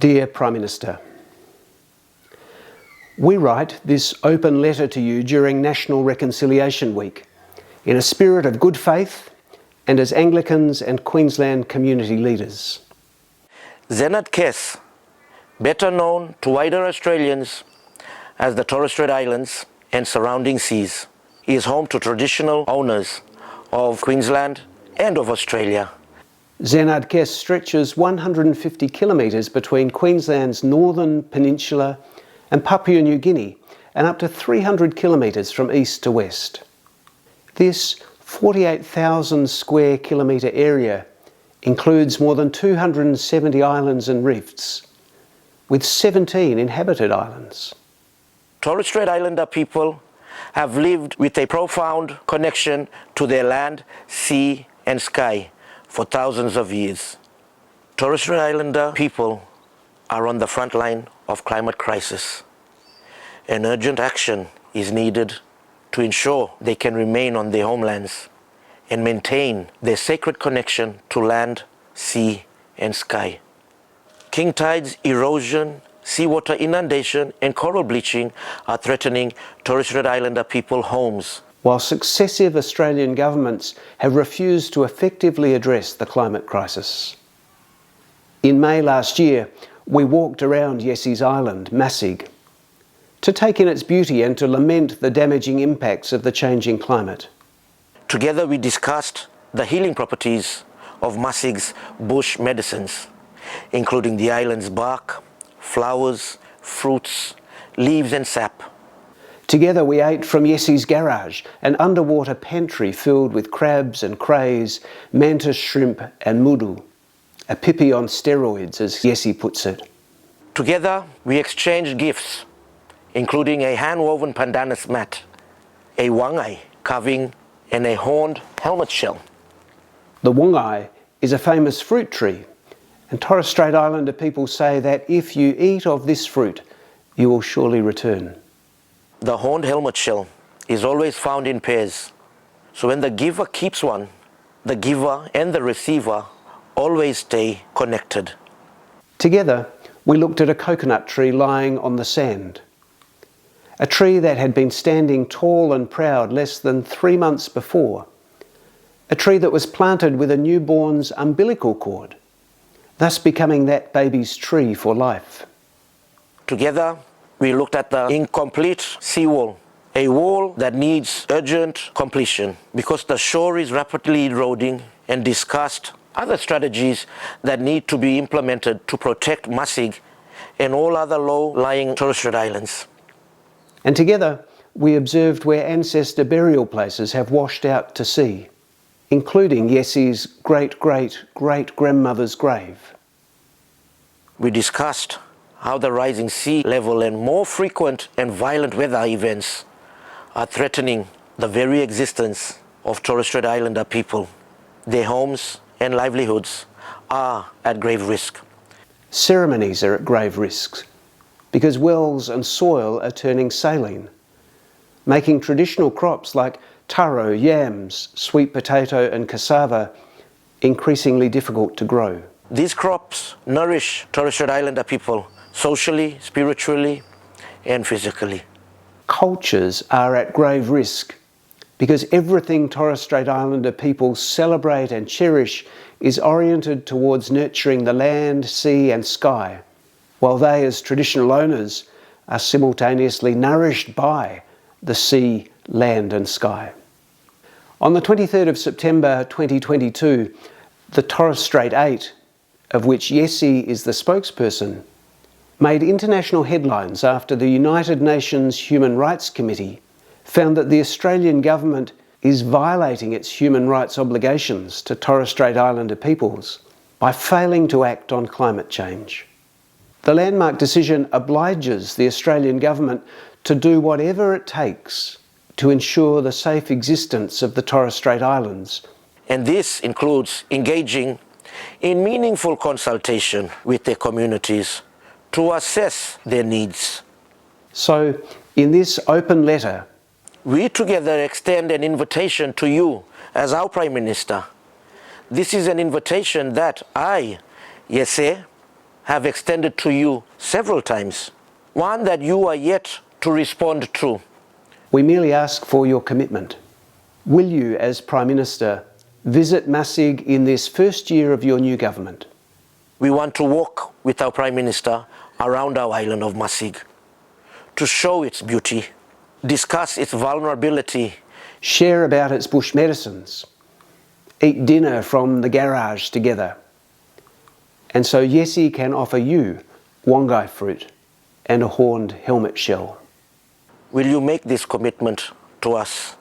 Dear Prime Minister, we write this open letter to you during National Reconciliation Week in a spirit of good faith and as Anglicans and Queensland community leaders. Zenat Kes, better known to wider Australians as the Torres Strait Islands and surrounding seas, is home to traditional owners of Queensland and of Australia. Zenat Kes stretches 150 kilometres between Queensland's northern peninsula and Papua New Guinea and up to 300 kilometres from east to west. This 48,000 square kilometre area includes more than 270 islands and reefs, with 17 inhabited islands. Torres Strait Islander people have lived with a profound connection to their land, sea and sky for thousands of years. Torres Strait Islander people are on the front line of climate crisis, and urgent action is needed to ensure they can remain on their homelands and maintain their sacred connection to land, sea and sky. King tides, erosion, seawater inundation and coral bleaching are threatening Torres Strait Islander people homes, while successive Australian governments have refused to effectively address the climate crisis. In May last year, we walked around Yessie's island, Masig, to take in its beauty and to lament the damaging impacts of the changing climate. Together we discussed the healing properties of Masig's bush medicines, including the island's bark, flowers, fruits, leaves and sap. Together we ate from Yessie's garage, an underwater pantry filled with crabs and crays, mantis shrimp and mudu, a pipi on steroids as Yessie puts it. Together we exchanged gifts, including a hand-woven pandanus mat, a Wongai carving and a horned helmet shell. The Wongai is a famous fruit tree, and Torres Strait Islander people say that if you eat of this fruit, you will surely return. The horned helmet shell is always found in pairs, so when the giver keeps one, the giver and the receiver always stay connected. Together, we looked at a coconut tree lying on the sand. A tree that had been standing tall and proud less than 3 months before. A tree that was planted with a newborn's umbilical cord, thus becoming that baby's tree for life. Together, we looked at the incomplete seawall, a wall that needs urgent completion because the shore is rapidly eroding, and discussed other strategies that need to be implemented to protect Masig and all other low-lying Torres Strait Islands. And together, we observed where ancestor burial places have washed out to sea, including Yessie's great-great-great-grandmother's grave. We discussed how the rising sea level and more frequent and violent weather events are threatening the very existence of Torres Strait Islander people. Their homes and livelihoods are at grave risk. Ceremonies are at grave risks because wells and soil are turning saline, making traditional crops like taro, yams, sweet potato and cassava increasingly difficult to grow. These crops nourish Torres Strait Islander people socially, spiritually and physically. Cultures are at grave risk because everything Torres Strait Islander people celebrate and cherish is oriented towards nurturing the land, sea and sky, while they as traditional owners are simultaneously nourished by the sea, land and sky. On the 23rd of September 2022, the Torres Strait 8, of which Yessie is the spokesperson, made international headlines after the United Nations Human Rights Committee found that the Australian government is violating its human rights obligations to Torres Strait Islander peoples by failing to act on climate change. The landmark decision obliges the Australian government to do whatever it takes to ensure the safe existence of the Torres Strait Islands. And this includes engaging in meaningful consultation with their communities to assess their needs. So, in this open letter, we together extend an invitation to you as our Prime Minister. This is an invitation that I, Yessie, have extended to you several times, one that you are yet to respond to. We merely ask for your commitment. Will you, as Prime Minister, visit Masig in this first year of your new government? We want to walk with our Prime Minister around our island of Masig to show its beauty, discuss its vulnerability, share about its bush medicines, eat dinner from the garage together. And so Yessie can offer you Wongai fruit and a horned helmet shell. Will you make this commitment to us?